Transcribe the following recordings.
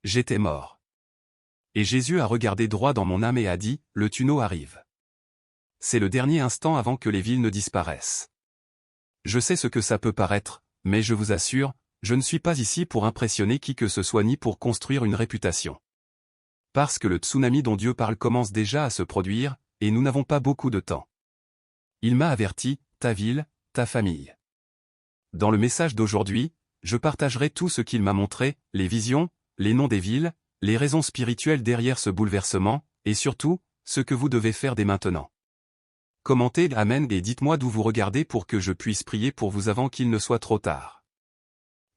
J'étais mort. Et Jésus a regardé droit dans mon âme et a dit, le tunnel arrive. C'est le dernier instant avant que les villes ne disparaissent. Je sais ce que ça peut paraître, mais je vous assure, je ne suis pas ici pour impressionner qui que ce soit ni pour construire une réputation. Parce que le tsunami dont Dieu parle commence déjà à se produire, et nous n'avons pas beaucoup de temps. Il m'a averti, ta ville, ta famille. Dans le message d'aujourd'hui, je partagerai tout ce qu'il m'a montré, les visions, les noms des villes, les raisons spirituelles derrière ce bouleversement, et surtout, ce que vous devez faire dès maintenant. Commentez Amen et dites-moi d'où vous regardez pour que je puisse prier pour vous avant qu'il ne soit trop tard.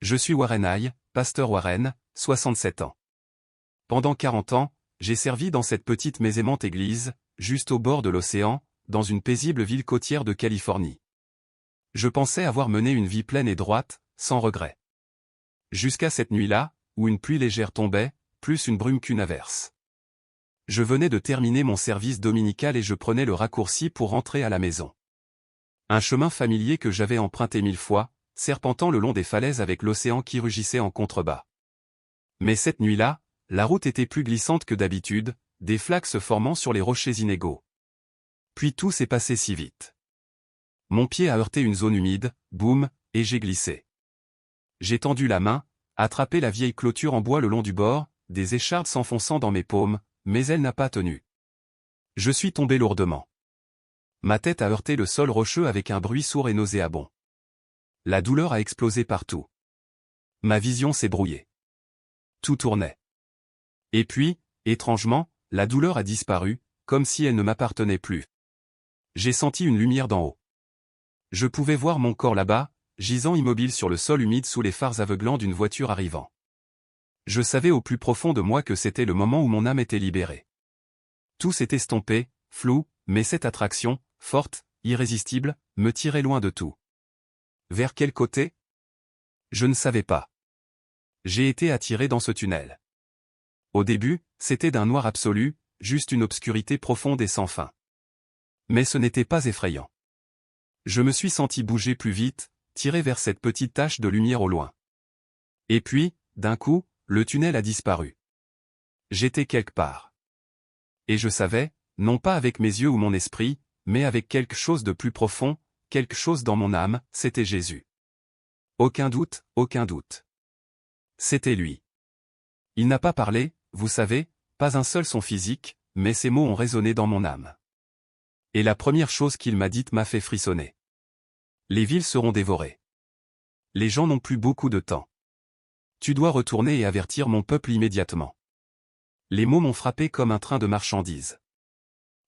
Je suis Warren Hay, pasteur Warren, 67 ans. Pendant 40 ans, j'ai servi dans cette petite mais aimante église, juste au bord de l'océan, dans une paisible ville côtière de Californie. Je pensais avoir mené une vie pleine et droite, sans regret. Jusqu'à cette nuit-là, où une pluie légère tombait, plus une brume qu'une averse. Je venais de terminer mon service dominical et je prenais le raccourci pour rentrer à la maison. Un chemin familier que j'avais emprunté 1000 fois, serpentant le long des falaises avec l'océan qui rugissait en contrebas. Mais cette nuit-là, la route était plus glissante que d'habitude, des flaques se formant sur les rochers inégaux. Puis tout s'est passé si vite. Mon pied a heurté une zone humide, boum, et j'ai glissé. J'ai tendu la main, attrapé la vieille clôture en bois le long du bord, des échardes s'enfonçant dans mes paumes, mais elle n'a pas tenu. Je suis tombé lourdement. Ma tête a heurté le sol rocheux avec un bruit sourd et nauséabond. La douleur a explosé partout. Ma vision s'est brouillée. Tout tournait. Et puis, étrangement, la douleur a disparu, comme si elle ne m'appartenait plus. J'ai senti une lumière d'en haut. Je pouvais voir mon corps là-bas, gisant immobile sur le sol humide sous les phares aveuglants d'une voiture arrivant. Je savais au plus profond de moi que c'était le moment où mon âme était libérée. Tout s'est estompé, flou, mais cette attraction, forte, irrésistible, me tirait loin de tout. Vers quel côté? Je ne savais pas. J'ai été attiré dans ce tunnel. Au début, c'était d'un noir absolu, juste une obscurité profonde et sans fin. Mais ce n'était pas effrayant. Je me suis senti bouger plus vite, tiré vers cette petite tache de lumière au loin. Et puis, d'un coup, le tunnel a disparu. J'étais quelque part. Et je savais, non pas avec mes yeux ou mon esprit, mais avec quelque chose de plus profond, quelque chose dans mon âme, c'était Jésus. Aucun doute, aucun doute. C'était lui. Il n'a pas parlé, vous savez, pas un seul son physique, mais ses mots ont résonné dans mon âme. Et la première chose qu'il m'a dite m'a fait frissonner. Les villes seront dévorées. Les gens n'ont plus beaucoup de temps. Tu dois retourner et avertir mon peuple immédiatement. Les mots m'ont frappé comme un train de marchandises.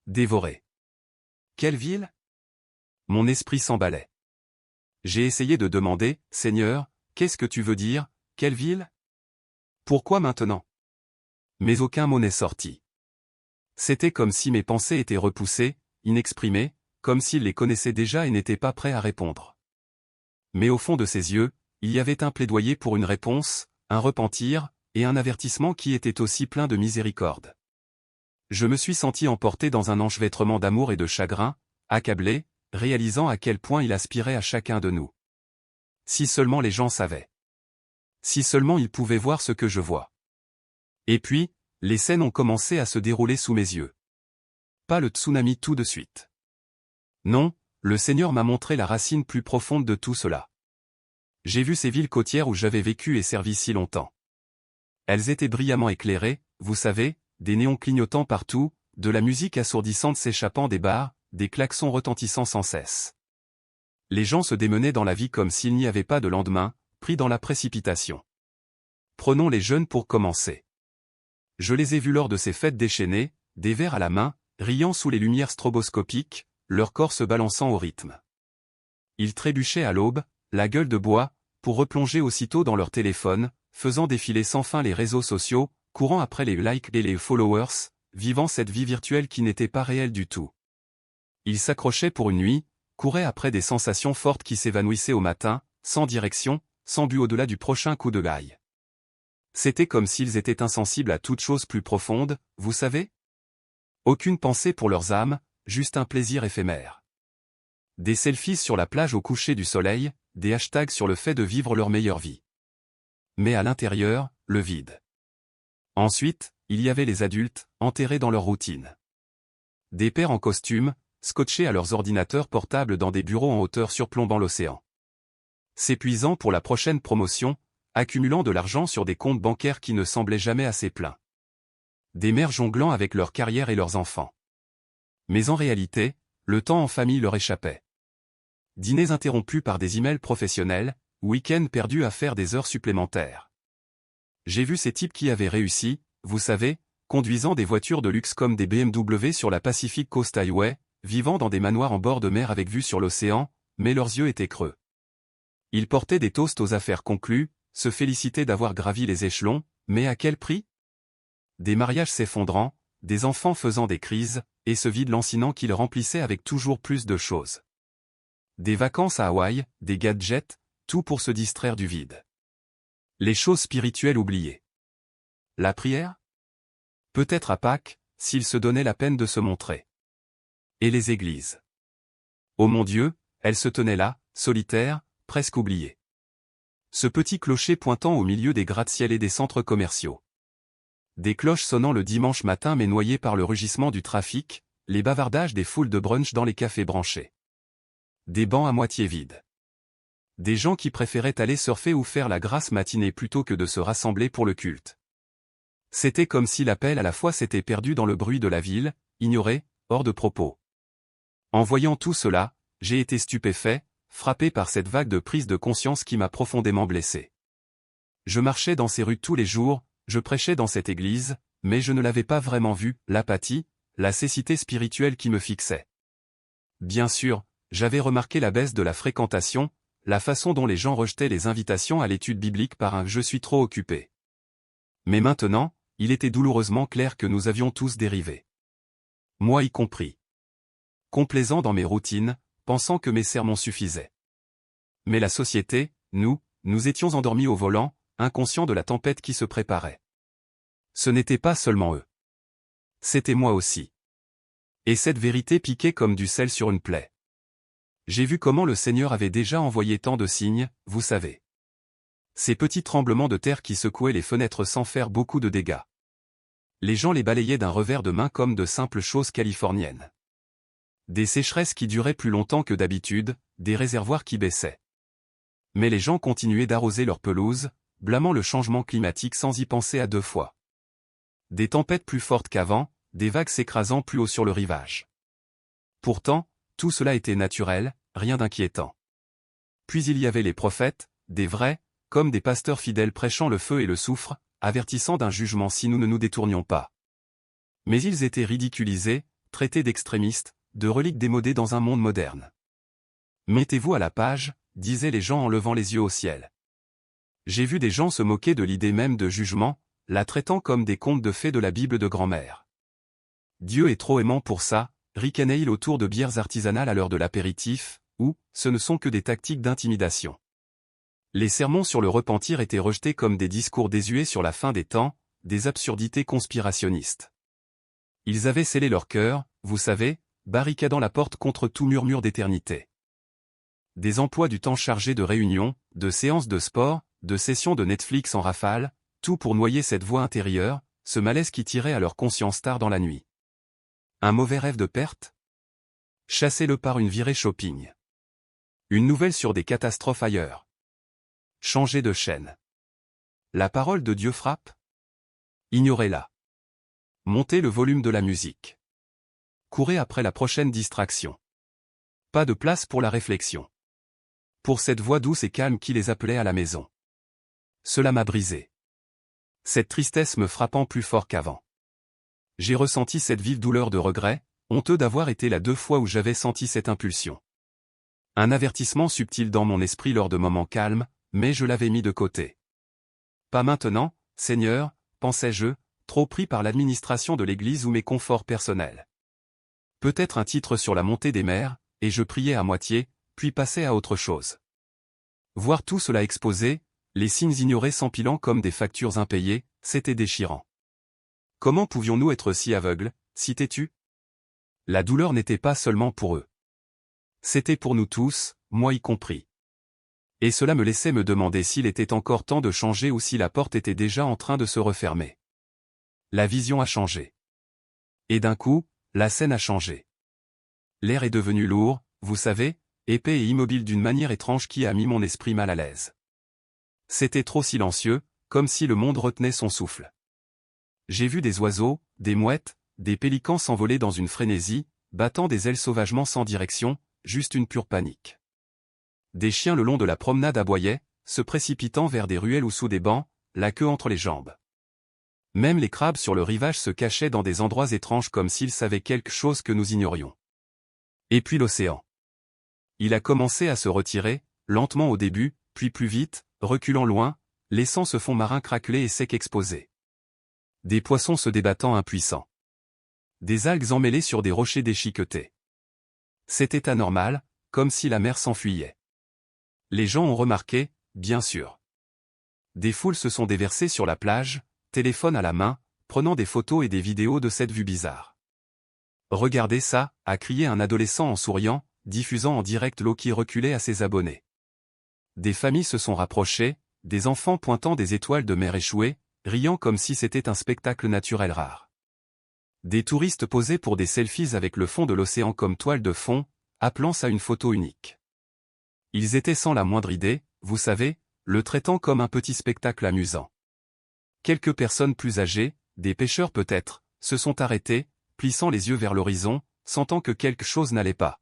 Dévoré. Quelle ville? Mon esprit s'emballait. J'ai essayé de demander, Seigneur, qu'est-ce que tu veux dire, quelle ville? Pourquoi maintenant? Mais aucun mot n'est sorti. C'était comme si mes pensées étaient repoussées, inexprimées, comme s'il les connaissait déjà et n'était pas prêt à répondre. Mais au fond de ses yeux, il y avait un plaidoyer pour une réponse, un repentir, et un avertissement qui était aussi plein de miséricorde. Je me suis senti emporté dans un enchevêtrement d'amour et de chagrin, accablé, réalisant à quel point il aspirait à chacun de nous. Si seulement les gens savaient. Si seulement ils pouvaient voir ce que je vois. Et puis, les scènes ont commencé à se dérouler sous mes yeux. Pas le tsunami tout de suite. Non, le Seigneur m'a montré la racine plus profonde de tout cela. J'ai vu ces villes côtières où j'avais vécu et servi si longtemps. Elles étaient brillamment éclairées, vous savez, des néons clignotants partout, de la musique assourdissante s'échappant des bars, des klaxons retentissant sans cesse. Les gens se démenaient dans la vie comme s'il n'y avait pas de lendemain, pris dans la précipitation. Prenons les jeunes pour commencer. Je les ai vus lors de ces fêtes déchaînées, des verres à la main, riant sous les lumières stroboscopiques, leur corps se balançant au rythme. Ils trébuchaient à l'aube, la gueule de bois, pour replonger aussitôt dans leur téléphone, faisant défiler sans fin les réseaux sociaux, courant après les likes et les followers, vivant cette vie virtuelle qui n'était pas réelle du tout. Ils s'accrochaient pour une nuit, couraient après des sensations fortes qui s'évanouissaient au matin, sans direction, sans but au-delà du prochain coup de gaille. C'était comme s'ils étaient insensibles à toute chose plus profonde, vous savez? Aucune pensée pour leurs âmes, juste un plaisir éphémère. Des selfies sur la plage au coucher du soleil, des hashtags sur le fait de vivre leur meilleure vie. Mais à l'intérieur, le vide. Ensuite, il y avait les adultes, enterrés dans leur routine. Des pères en costume, scotchés à leurs ordinateurs portables dans des bureaux en hauteur surplombant l'océan. S'épuisant pour la prochaine promotion, accumulant de l'argent sur des comptes bancaires qui ne semblaient jamais assez pleins. Des mères jonglant avec leur carrière et leurs enfants. Mais en réalité, le temps en famille leur échappait. Dîners interrompus par des emails professionnels, week-ends perdus à faire des heures supplémentaires. J'ai vu ces types qui avaient réussi, vous savez, conduisant des voitures de luxe comme des BMW sur la Pacific Coast Highway, vivant dans des manoirs en bord de mer avec vue sur l'océan, mais leurs yeux étaient creux. Ils portaient des toasts aux affaires conclues, se félicitaient d'avoir gravi les échelons, mais à quel prix? Des mariages s'effondrant, des enfants faisant des crises, et ce vide lancinant qu'ils remplissaient avec toujours plus de choses. Des vacances à Hawaï, des gadgets, tout pour se distraire du vide. Les choses spirituelles oubliées. La prière? Peut-être à Pâques, s'ils se donnaient la peine de se montrer. Et les églises? Oh mon Dieu, elles se tenaient là, solitaires, presque oubliées. Ce petit clocher pointant au milieu des gratte-ciel et des centres commerciaux. Des cloches sonnant le dimanche matin mais noyées par le rugissement du trafic, les bavardages des foules de brunch dans les cafés branchés. Des bancs à moitié vides. Des gens qui préféraient aller surfer ou faire la grasse matinée plutôt que de se rassembler pour le culte. C'était comme si l'appel à la foi s'était perdu dans le bruit de la ville, ignoré, hors de propos. En voyant tout cela, j'ai été stupéfait, frappé par cette vague de prise de conscience qui m'a profondément blessé. Je marchais dans ces rues tous les jours, je prêchais dans cette église, mais je ne l'avais pas vraiment vu, l'apathie, la cécité spirituelle qui me fixait. Bien sûr, j'avais remarqué la baisse de la fréquentation, la façon dont les gens rejetaient les invitations à l'étude biblique par un « je suis trop occupé ». Mais maintenant, il était douloureusement clair que nous avions tous dérivé. Moi y compris. Complaisant dans mes routines, pensant que mes sermons suffisaient. Mais la société, nous étions endormis au volant, inconscients de la tempête qui se préparait. Ce n'était pas seulement eux. C'était moi aussi. Et cette vérité piquait comme du sel sur une plaie. J'ai vu comment le Seigneur avait déjà envoyé tant de signes, vous savez. Ces petits tremblements de terre qui secouaient les fenêtres sans faire beaucoup de dégâts. Les gens les balayaient d'un revers de main comme de simples choses californiennes. Des sécheresses qui duraient plus longtemps que d'habitude, des réservoirs qui baissaient. Mais les gens continuaient d'arroser leurs pelouses, blâmant le changement climatique sans y penser à deux fois. Des tempêtes plus fortes qu'avant, des vagues s'écrasant plus haut sur le rivage. Pourtant, tout cela était naturel, rien d'inquiétant. Puis il y avait les prophètes, des vrais, comme des pasteurs fidèles prêchant le feu et le soufre, avertissant d'un jugement si nous ne nous détournions pas. Mais ils étaient ridiculisés, traités d'extrémistes, de reliques démodées dans un monde moderne. Mettez-vous à la page, disaient les gens en levant les yeux au ciel. J'ai vu des gens se moquer de l'idée même de jugement, la traitant comme des contes de fées de la Bible de grand-mère. Dieu est trop aimant pour ça, ricanaient-ils autour de bières artisanales à l'heure de l'apéritif, ou, ce ne sont que des tactiques d'intimidation. Les sermons sur le repentir étaient rejetés comme des discours désuets sur la fin des temps, des absurdités conspirationnistes. Ils avaient scellé leur cœur, vous savez, barricadant la porte contre tout murmure d'éternité. Des emplois du temps chargés de réunions, de séances de sport, de sessions de Netflix en rafale, tout pour noyer cette voix intérieure, ce malaise qui tirait à leur conscience tard dans la nuit. Un mauvais rêve de perte? Chassez-le par une virée shopping. Une nouvelle sur des catastrophes ailleurs. Changez de chaîne. La parole de Dieu frappe? Ignorez-la. Montez le volume de la musique. Courez après la prochaine distraction. Pas de place pour la réflexion. Pour cette voix douce et calme qui les appelait à la maison. Cela m'a brisé. Cette tristesse me frappant plus fort qu'avant. J'ai ressenti cette vive douleur de regret, honteux d'avoir été là 2 fois où j'avais senti cette impulsion. Un avertissement subtil dans mon esprit lors de moments calmes, mais je l'avais mis de côté. Pas maintenant, Seigneur, pensais-je, trop pris par l'administration de l'Église ou mes conforts personnels. Peut-être un titre sur la montée des mers, et je priais à moitié, puis passais à autre chose. Voir tout cela exposé, les signes ignorés s'empilant comme des factures impayées, c'était déchirant. Comment pouvions-nous être si aveugles, si têtus? La douleur n'était pas seulement pour eux. C'était pour nous tous, moi y compris. Et cela me laissait me demander s'il était encore temps de changer ou si la porte était déjà en train de se refermer. La vision a changé. Et d'un coup, la scène a changé. L'air est devenu lourd, vous savez, épais et immobile d'une manière étrange qui a mis mon esprit mal à l'aise. C'était trop silencieux, comme si le monde retenait son souffle. J'ai vu des oiseaux, des mouettes, des pélicans s'envoler dans une frénésie, battant des ailes sauvagement sans direction, juste une pure panique. Des chiens le long de la promenade aboyaient, se précipitant vers des ruelles ou sous des bancs, la queue entre les jambes. Même les crabes sur le rivage se cachaient dans des endroits étranges comme s'ils savaient quelque chose que nous ignorions. Et puis l'océan. Il a commencé à se retirer, lentement au début, puis plus vite, reculant loin, laissant ce fond marin craquelé et sec exposé. Des poissons se débattant impuissants. Des algues emmêlées sur des rochers déchiquetés. C'était anormal, comme si la mer s'enfuyait. Les gens ont remarqué, bien sûr. Des foules se sont déversées sur la plage, téléphone à la main, prenant des photos et des vidéos de cette vue bizarre. Regardez ça, a crié un adolescent en souriant, diffusant en direct l'eau qui reculait à ses abonnés. Des familles se sont rapprochées, des enfants pointant des étoiles de mer échouées, riant comme si c'était un spectacle naturel rare. Des touristes posaient pour des selfies avec le fond de l'océan comme toile de fond, appelant ça une photo unique. Ils étaient sans la moindre idée, vous savez, le traitant comme un petit spectacle amusant. Quelques personnes plus âgées, des pêcheurs peut-être, se sont arrêtés, plissant les yeux vers l'horizon, sentant que quelque chose n'allait pas.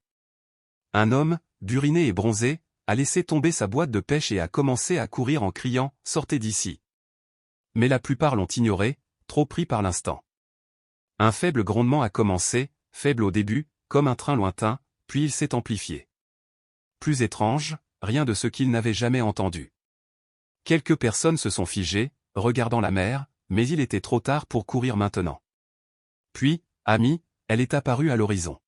Un homme, buriné et bronzé, a laissé tomber sa boîte de pêche et a commencé à courir en criant « Sortez d'ici !» Mais la plupart l'ont ignoré, trop pris par l'instant. Un faible grondement a commencé, faible au début, comme un train lointain, puis il s'est amplifié. Plus étrange, rien de ce qu'ils n'avaient jamais entendu. Quelques personnes se sont figées, regardant la mer, mais il était trop tard pour courir maintenant. Puis, ami, elle est apparue à l'horizon.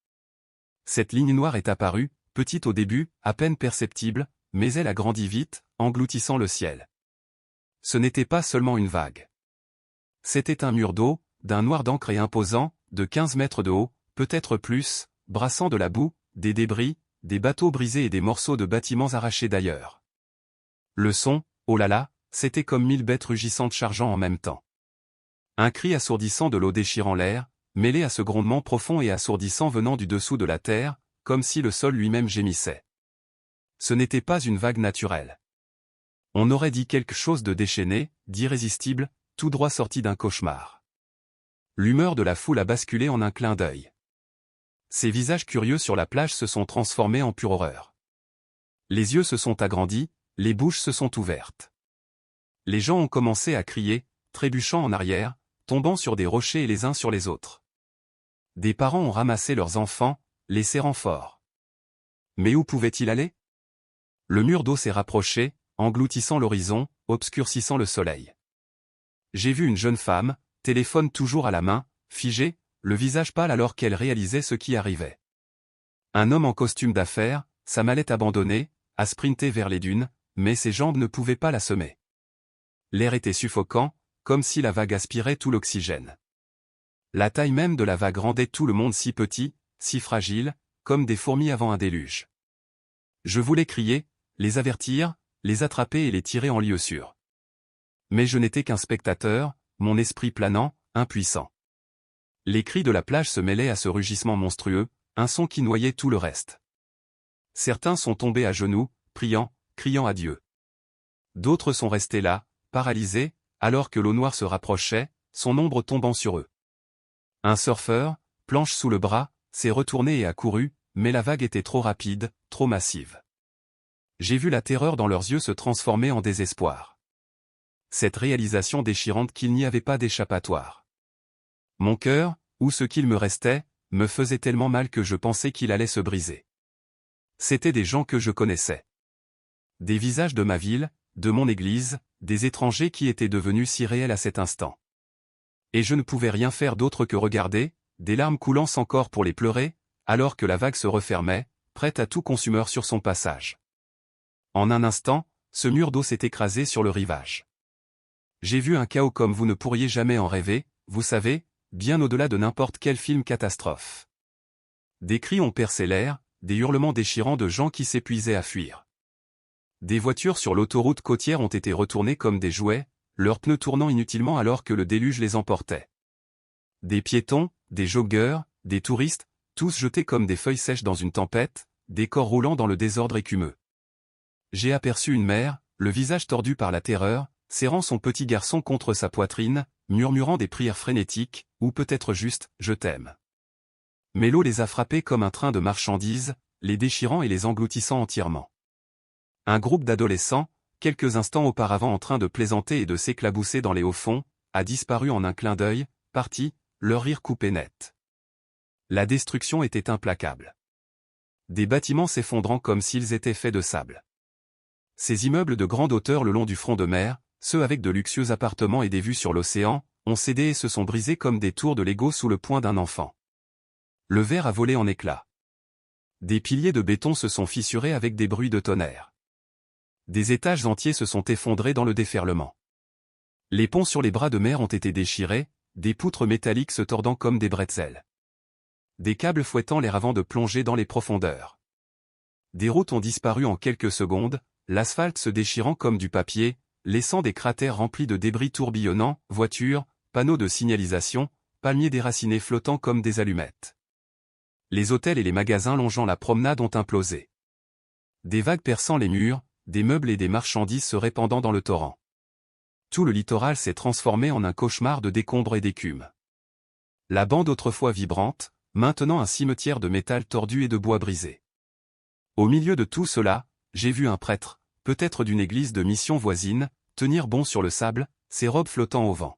Cette ligne noire est apparue, petite au début, à peine perceptible, mais elle a grandi vite, engloutissant le ciel. Ce n'était pas seulement une vague. C'était un mur d'eau, d'un noir d'encre et imposant, de 15 mètres de haut, peut-être plus, brassant de la boue, des débris, des bateaux brisés et des morceaux de bâtiments arrachés d'ailleurs. Le son, oh là là, c'était comme 1000 bêtes rugissantes chargeant en même temps. Un cri assourdissant de l'eau déchirant l'air, mêlé à ce grondement profond et assourdissant venant du dessous de la terre, comme si le sol lui-même gémissait. Ce n'était pas une vague naturelle. On aurait dit quelque chose de déchaîné, d'irrésistible, tout droit sorti d'un cauchemar. L'humeur de la foule a basculé en un clin d'œil. Ces visages curieux sur la plage se sont transformés en pure horreur. Les yeux se sont agrandis, les bouches se sont ouvertes. Les gens ont commencé à crier, trébuchant en arrière, tombant sur des rochers et les uns sur les autres. Des parents ont ramassé leurs enfants, les serrant fort. Mais où pouvaient-ils aller? Le mur d'eau s'est rapproché, engloutissant l'horizon, obscurcissant le soleil. J'ai vu une jeune femme, téléphone toujours à la main, figée, le visage pâle alors qu'elle réalisait ce qui arrivait. Un homme en costume d'affaires, sa mallette abandonnée, a sprinté vers les dunes, mais ses jambes ne pouvaient pas la semer. L'air était suffocant, comme si la vague aspirait tout l'oxygène. La taille même de la vague rendait tout le monde si petit, si fragile, comme des fourmis avant un déluge. Je voulais crier, les avertir, les attraper et les tirer en lieu sûr. Mais je n'étais qu'un spectateur, mon esprit planant, impuissant. Les cris de la plage se mêlaient à ce rugissement monstrueux, un son qui noyait tout le reste. Certains sont tombés à genoux, priant, criant à Dieu. D'autres sont restés là, paralysés, alors que l'eau noire se rapprochait, son ombre tombant sur eux. Un surfeur, planche sous le bras, s'est retourné et a couru, mais la vague était trop rapide, trop massive. J'ai vu la terreur dans leurs yeux se transformer en désespoir. Cette réalisation déchirante qu'il n'y avait pas d'échappatoire. Mon cœur, ou ce qu'il me restait, me faisait tellement mal que je pensais qu'il allait se briser. C'étaient des gens que je connaissais. Des visages de ma ville, de mon église, des étrangers qui étaient devenus si réels à cet instant. Et je ne pouvais rien faire d'autre que regarder, des larmes coulant sans corps pour les pleurer, alors que la vague se refermait, prête à tout consumeur sur son passage. En un instant, ce mur d'eau s'est écrasé sur le rivage. J'ai vu un chaos comme vous ne pourriez jamais en rêver, vous savez, bien au-delà de n'importe quel film catastrophe. Des cris ont percé l'air, des hurlements déchirants de gens qui s'épuisaient à fuir. Des voitures sur l'autoroute côtière ont été retournées comme des jouets, leurs pneus tournant inutilement alors que le déluge les emportait. Des piétons, des joggeurs, des touristes, tous jetés comme des feuilles sèches dans une tempête, des corps roulant dans le désordre écumeux. J'ai aperçu une mère, le visage tordu par la terreur, serrant son petit garçon contre sa poitrine, murmurant des prières frénétiques, ou peut-être juste « je t'aime ». Mais l'eau les a frappés comme un train de marchandises, les déchirant et les engloutissant entièrement. Un groupe d'adolescents, quelques instants auparavant en train de plaisanter et de s'éclabousser dans les hauts-fonds, a disparu en un clin d'œil, parti, leur rire coupé net. La destruction était implacable. Des bâtiments s'effondrant comme s'ils étaient faits de sable. Ces immeubles de grande hauteur le long du front de mer, ceux avec de luxueux appartements et des vues sur l'océan, ont cédé et se sont brisés comme des tours de Lego sous le poing d'un enfant. Le verre a volé en éclats. Des piliers de béton se sont fissurés avec des bruits de tonnerre. Des étages entiers se sont effondrés dans le déferlement. Les ponts sur les bras de mer ont été déchirés, des poutres métalliques se tordant comme des bretzels. Des câbles fouettant l'air avant de plonger dans les profondeurs. Des routes ont disparu en quelques secondes, l'asphalte se déchirant comme du papier, laissant des cratères remplis de débris tourbillonnants, voitures, panneaux de signalisation, palmiers déracinés flottant comme des allumettes. Les hôtels et les magasins longeant la promenade ont implosé. Des vagues perçant les murs, des meubles et des marchandises se répandant dans le torrent. Tout le littoral s'est transformé en un cauchemar de décombres et d'écume. La bande autrefois vibrante, maintenant un cimetière de métal tordu et de bois brisé. Au milieu de tout cela, j'ai vu un prêtre, peut-être d'une église de mission voisine, tenir bon sur le sable, ses robes flottant au vent.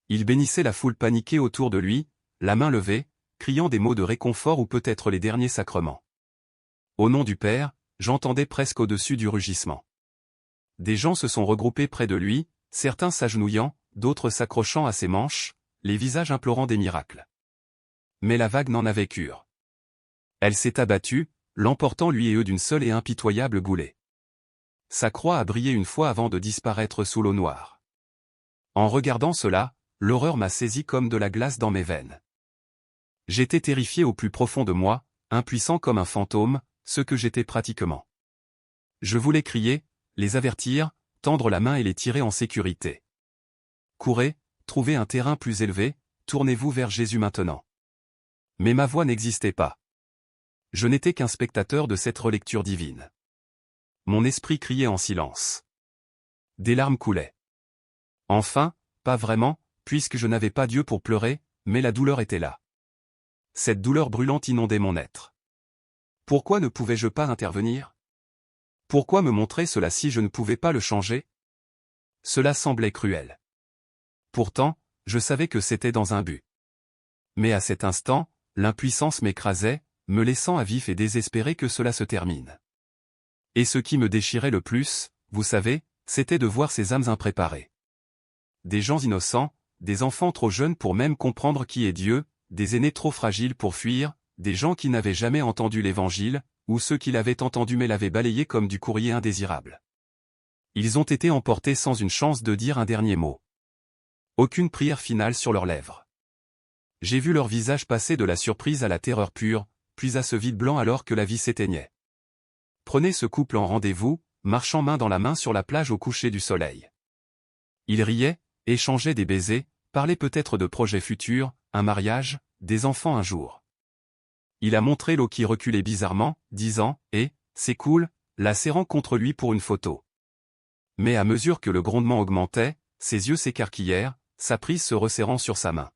Il bénissait la foule paniquée autour de lui, la main levée, criant des mots de réconfort ou peut-être les derniers sacrements. Au nom du Père, j'entendais presque au-dessus du rugissement. Des gens se sont regroupés près de lui, certains s'agenouillant, d'autres s'accrochant à ses manches, les visages implorant des miracles. Mais la vague n'en avait cure. Elle s'est abattue, l'emportant lui et eux d'une seule et impitoyable goulée. Sa croix a brillé une fois avant de disparaître sous l'eau noire. En regardant cela, l'horreur m'a saisi comme de la glace dans mes veines. J'étais terrifié au plus profond de moi, impuissant comme un fantôme, ce que j'étais pratiquement. Je voulais crier, les avertir, tendre la main et les tirer en sécurité. Courez, trouvez un terrain plus élevé, tournez-vous vers Jésus maintenant. Mais ma voix n'existait pas. Je n'étais qu'un spectateur de cette relecture divine. Mon esprit criait en silence. Des larmes coulaient. Enfin, pas vraiment, puisque je n'avais pas Dieu pour pleurer, mais la douleur était là. Cette douleur brûlante inondait mon être. Pourquoi ne pouvais-je pas intervenir? Pourquoi me montrer cela si je ne pouvais pas le changer? Cela semblait cruel. Pourtant, je savais que c'était dans un but. Mais à cet instant, l'impuissance m'écrasait, me laissant à vif et désespéré que cela se termine. Et ce qui me déchirait le plus, vous savez, c'était de voir ces âmes impréparées. Des gens innocents, des enfants trop jeunes pour même comprendre qui est Dieu, des aînés trop fragiles pour fuir, des gens qui n'avaient jamais entendu l'Évangile, ou ceux qui l'avaient entendu mais l'avaient balayé comme du courrier indésirable. Ils ont été emportés sans une chance de dire un dernier mot. Aucune prière finale sur leurs lèvres. J'ai vu leur visage passer de la surprise à la terreur pure, puis à ce vide blanc alors que la vie s'éteignait. Prenez ce couple en rendez-vous, marchant main dans la main sur la plage au coucher du soleil. Ils riaient, échangeaient des baisers, parlaient peut-être de projets futurs, un mariage, des enfants un jour. Il a montré l'eau qui reculait bizarrement, disant « Eh, c'est cool », la serrant contre lui pour une photo. Mais à mesure que le grondement augmentait, ses yeux s'écarquillèrent, sa prise se resserrant sur sa main.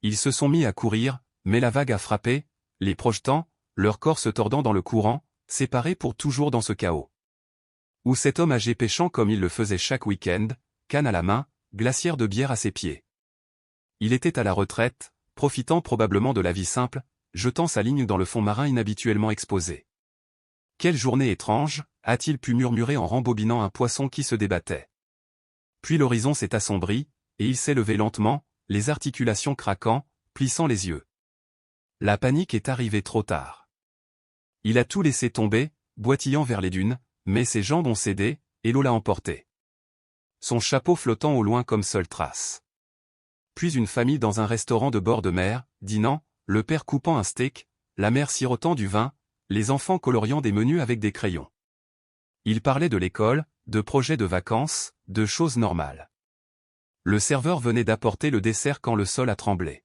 Ils se sont mis à courir, mais la vague a frappé, les projetant, leur corps se tordant dans le courant, séparés pour toujours dans ce chaos. Ou cet homme âgé pêchant comme il le faisait chaque week-end, canne à la main, glacière de bière à ses pieds. Il était à la retraite, profitant probablement de la vie simple, jetant sa ligne dans le fond marin inhabituellement exposé. Quelle journée étrange, a-t-il pu murmurer en rembobinant un poisson qui se débattait. Puis l'horizon s'est assombri, et il s'est levé lentement, les articulations craquant, plissant les yeux. La panique est arrivée trop tard. Il a tout laissé tomber, boitillant vers les dunes, mais ses jambes ont cédé, et l'eau l'a emporté. Son chapeau flottant au loin comme seule trace. Puis une famille dans un restaurant de bord de mer, dînant, le père coupant un steak, la mère sirotant du vin, les enfants coloriant des menus avec des crayons. Il parlait de l'école, de projets de vacances, de choses normales. Le serveur venait d'apporter le dessert quand le sol a tremblé.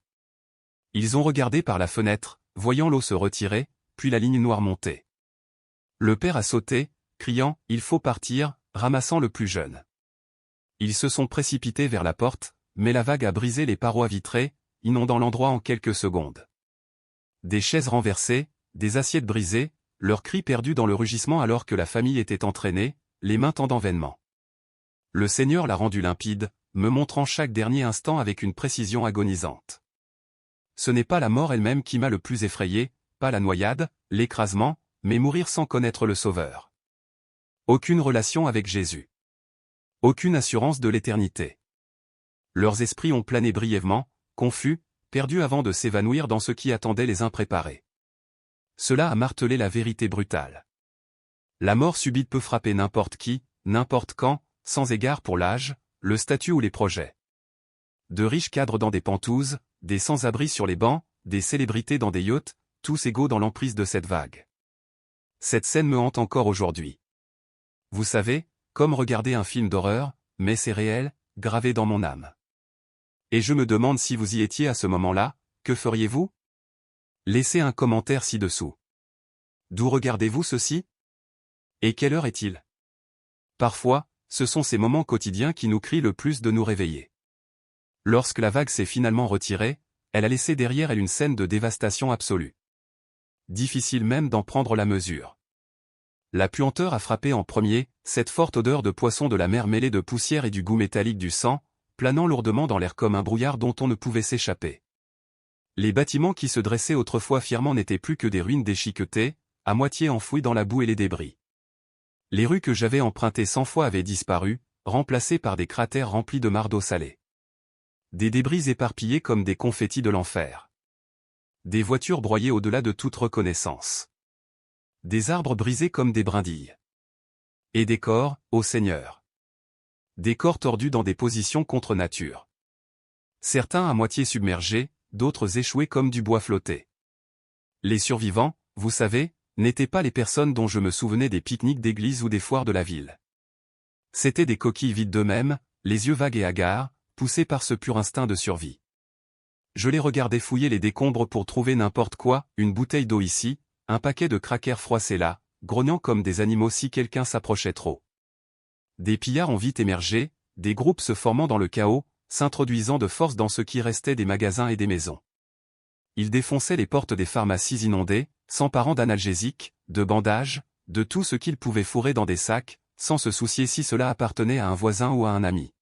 Ils ont regardé par la fenêtre, voyant l'eau se retirer, puis la ligne noire monter. Le père a sauté, criant « Il faut partir », ramassant le plus jeune. Ils se sont précipités vers la porte, mais la vague a brisé les parois vitrées, inondant l'endroit en quelques secondes. Des chaises renversées, des assiettes brisées, leurs cris perdus dans le rugissement alors que la famille était entraînée, les mains tendant vainement. Le Seigneur l'a rendu limpide, me montrant chaque dernier instant avec une précision agonisante. Ce n'est pas la mort elle-même qui m'a le plus effrayé, pas la noyade, l'écrasement, mais mourir sans connaître le Sauveur. Aucune relation avec Jésus. Aucune assurance de l'éternité. Leurs esprits ont plané brièvement, confus, perdus avant de s'évanouir dans ce qui attendait les impréparés. Cela a martelé la vérité brutale. La mort subite peut frapper n'importe qui, n'importe quand, sans égard pour l'âge, le statut ou les projets. De riches cadres dans des pentouzes, des sans-abri sur les bancs, des célébrités dans des yachts, tous égaux dans l'emprise de cette vague. Cette scène me hante encore aujourd'hui. Vous savez, comme regarder un film d'horreur, mais c'est réel, gravé dans mon âme. Et je me demande si vous y étiez à ce moment-là, que feriez-vous? Laissez un commentaire ci-dessous. D'où regardez-vous ceci? Et quelle heure est-il? Parfois, ce sont ces moments quotidiens qui nous crient le plus de nous réveiller. Lorsque la vague s'est finalement retirée, elle a laissé derrière elle une scène de dévastation absolue. Difficile même d'en prendre la mesure. La puanteur a frappé en premier, cette forte odeur de poisson de la mer mêlée de poussière et du goût métallique du sang, planant lourdement dans l'air comme un brouillard dont on ne pouvait s'échapper. Les bâtiments qui se dressaient autrefois fièrement n'étaient plus que des ruines déchiquetées, à moitié enfouies dans la boue et les débris. Les rues que j'avais empruntées 100 fois avaient disparu, remplacées par des cratères remplis de marc d'eau salée. Des débris éparpillés comme des confettis de l'enfer. Des voitures broyées au-delà de toute reconnaissance. Des arbres brisés comme des brindilles. Et des corps, ô Seigneur. Des corps tordus dans des positions contre nature. Certains à moitié submergés, d'autres échoués comme du bois flotté. Les survivants, vous savez, n'étaient pas les personnes dont je me souvenais des pique-niques d'église ou des foires de la ville. C'étaient des coquilles vides d'eux-mêmes, les yeux vagues et hagards, poussés par ce pur instinct de survie. Je les regardais fouiller les décombres pour trouver n'importe quoi, une bouteille d'eau ici, un paquet de crackers froissés là, grognant comme des animaux si quelqu'un s'approchait trop. Des pillards ont vite émergé, des groupes se formant dans le chaos, s'introduisant de force dans ce qui restait des magasins et des maisons. Ils défonçaient les portes des pharmacies inondées, s'emparant d'analgésiques, de bandages, de tout ce qu'ils pouvaient fourrer dans des sacs, sans se soucier si cela appartenait à un voisin ou à un ami.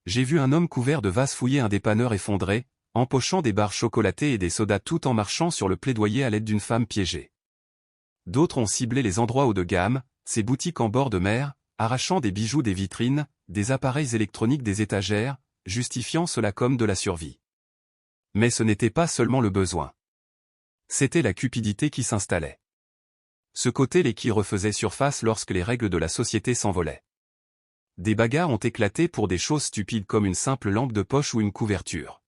J'ai vu un homme couvert de vases fouiller un dépanneur effondré, empochant des barres chocolatées et des sodas tout en marchant sur le plaidoyer à l'aide d'une femme piégée. D'autres ont ciblé les endroits haut de gamme, ces boutiques en bord de mer, arrachant des bijoux des vitrines, des appareils électroniques des étagères, justifiant cela comme de la survie. Mais ce n'était pas seulement le besoin. C'était la cupidité qui s'installait. Ce côté qui refaisait surface lorsque les règles de la société s'envolaient. Des bagarres ont éclaté pour des choses stupides comme une simple lampe de poche ou une couverture.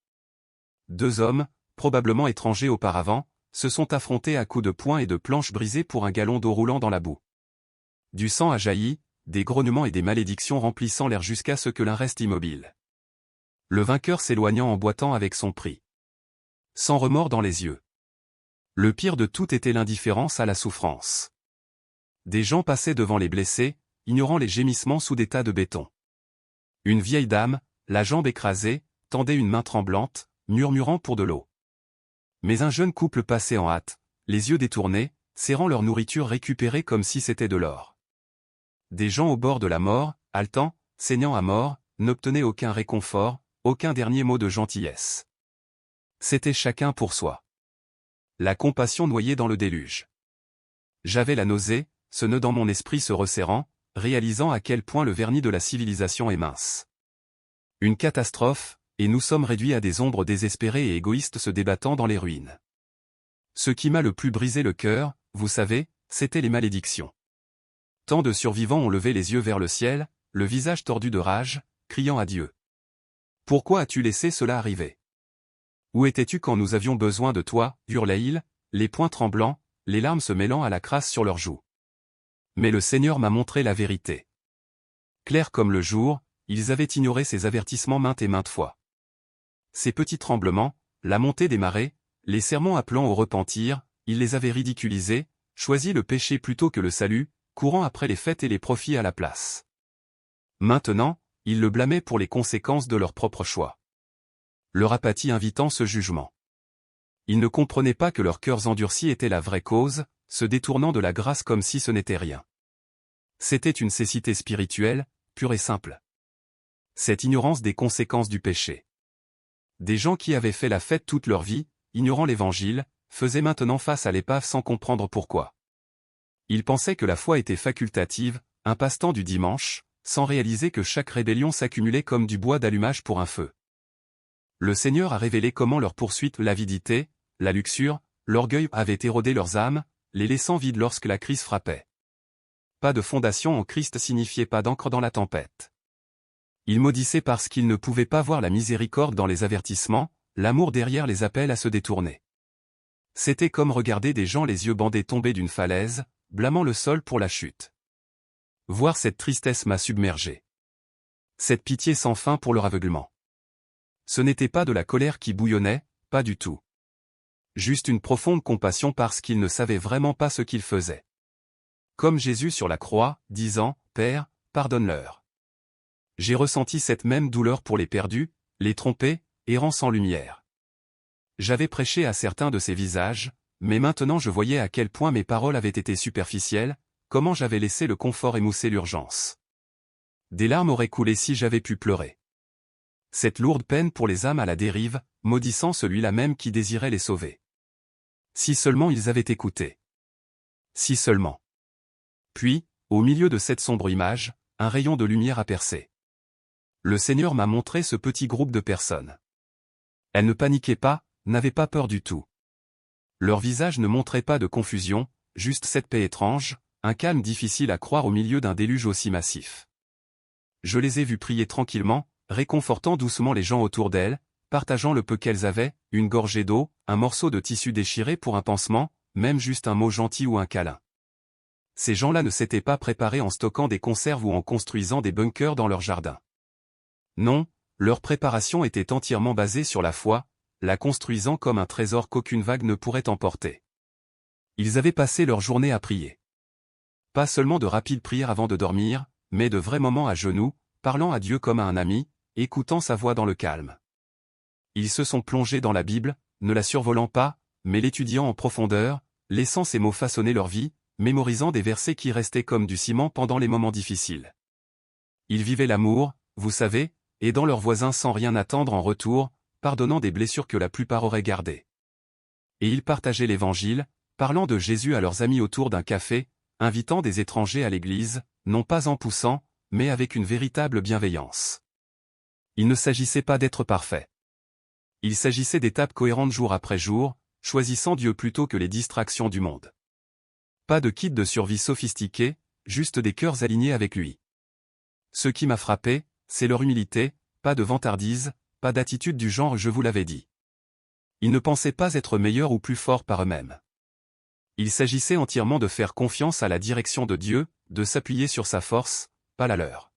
Deux hommes, probablement étrangers auparavant, se sont affrontés à coups de poing et de planches brisées pour un gallon d'eau roulant dans la boue. Du sang a jailli, des grognements et des malédictions remplissant l'air jusqu'à ce que l'un reste immobile. Le vainqueur s'éloignant en boitant avec son prix. Sans remords dans les yeux. Le pire de tout était l'indifférence à la souffrance. Des gens passaient devant les blessés, ignorant les gémissements sous des tas de béton. Une vieille dame, la jambe écrasée, tendait une main tremblante, murmurant pour de l'eau. Mais un jeune couple passait en hâte, les yeux détournés, serrant leur nourriture récupérée comme si c'était de l'or. Des gens au bord de la mort, haletants, saignant à mort, n'obtenaient aucun réconfort, aucun dernier mot de gentillesse. C'était chacun pour soi. La compassion noyée dans le déluge. J'avais la nausée, ce nœud dans mon esprit se resserrant, réalisant à quel point le vernis de la civilisation est mince. Une catastrophe, et nous sommes réduits à des ombres désespérées et égoïstes se débattant dans les ruines. Ce qui m'a le plus brisé le cœur, vous savez, c'étaient les malédictions. Tant de survivants ont levé les yeux vers le ciel, le visage tordu de rage, criant à Dieu. Pourquoi as-tu laissé cela arriver? Où étais-tu quand nous avions besoin de toi, hurlaient-ils, les poings tremblants, les larmes se mêlant à la crasse sur leurs joues. Mais le Seigneur m'a montré la vérité. Claire comme le jour, ils avaient ignoré ces avertissements maintes et maintes fois. Ces petits tremblements, la montée des marées, les sermons appelant au repentir, ils les avaient ridiculisés, choisi le péché plutôt que le salut, courant après les fêtes et les profits à la place. Maintenant, ils le blâmaient pour les conséquences de leur propre choix. Leur apathie invitant ce jugement. Ils ne comprenaient pas que leurs cœurs endurcis étaient la vraie cause, se détournant de la grâce comme si ce n'était rien. C'était une cécité spirituelle, pure et simple. Cette ignorance des conséquences du péché. Des gens qui avaient fait la fête toute leur vie, ignorant l'Évangile, faisaient maintenant face à l'épave sans comprendre pourquoi. Ils pensaient que la foi était facultative, un passe-temps du dimanche, sans réaliser que chaque rébellion s'accumulait comme du bois d'allumage pour un feu. Le Seigneur a révélé comment leur poursuite, l'avidité, la luxure, l'orgueil avaient érodé leurs âmes, les laissant vides lorsque la crise frappait. Pas de fondation en Christ signifiait pas d'encre dans la tempête. Ils maudissaient parce qu'ils ne pouvaient pas voir la miséricorde dans les avertissements, l'amour derrière les appels à se détourner. C'était comme regarder des gens les yeux bandés tomber d'une falaise, blâmant le sol pour la chute. Voir cette tristesse m'a submergé. Cette pitié sans fin pour leur aveuglement. Ce n'était pas de la colère qui bouillonnait, pas du tout. Juste une profonde compassion parce qu'ils ne savaient vraiment pas ce qu'ils faisaient. Comme Jésus sur la croix, disant, « Père, pardonne-leur. » J'ai ressenti cette même douleur pour les perdus, les trompés, errant sans lumière. J'avais prêché à certains de ces visages, mais maintenant je voyais à quel point mes paroles avaient été superficielles, comment j'avais laissé le confort émousser l'urgence. Des larmes auraient coulé si j'avais pu pleurer. Cette lourde peine pour les âmes à la dérive, maudissant celui-là même qui désirait les sauver. Si seulement ils avaient écouté. Si seulement. Puis, au milieu de cette sombre image, un rayon de lumière a percé. Le Seigneur m'a montré ce petit groupe de personnes. Elles ne paniquaient pas, n'avaient pas peur du tout. Leur visage ne montrait pas de confusion, juste cette paix étrange, un calme difficile à croire au milieu d'un déluge aussi massif. Je les ai vues prier tranquillement, réconfortant doucement les gens autour d'elles, partageant le peu qu'elles avaient, une gorgée d'eau, un morceau de tissu déchiré pour un pansement, même juste un mot gentil ou un câlin. Ces gens-là ne s'étaient pas préparés en stockant des conserves ou en construisant des bunkers dans leur jardin. Non, leur préparation était entièrement basée sur la foi, la construisant comme un trésor qu'aucune vague ne pourrait emporter. Ils avaient passé leur journée à prier. Pas seulement de rapides prières avant de dormir, mais de vrais moments à genoux, parlant à Dieu comme à un ami, écoutant sa voix dans le calme. Ils se sont plongés dans la Bible, ne la survolant pas, mais l'étudiant en profondeur, laissant ses mots façonner leur vie, mémorisant des versets qui restaient comme du ciment pendant les moments difficiles. Ils vivaient l'amour, vous savez, aidant leurs voisins sans rien attendre en retour, pardonnant des blessures que la plupart auraient gardées. Et ils partageaient l'Évangile, parlant de Jésus à leurs amis autour d'un café, invitant des étrangers à l'église, non pas en poussant, mais avec une véritable bienveillance. Il ne s'agissait pas d'être parfait. Il s'agissait d'étapes cohérentes jour après jour, choisissant Dieu plutôt que les distractions du monde. Pas de kit de survie sophistiqué, juste des cœurs alignés avec lui. Ce qui m'a frappé, c'est leur humilité, pas de vantardise, pas d'attitude du genre « je vous l'avais dit ». Ils ne pensaient pas être meilleurs ou plus forts par eux-mêmes. Il s'agissait entièrement de faire confiance à la direction de Dieu, de s'appuyer sur sa force, pas la leur.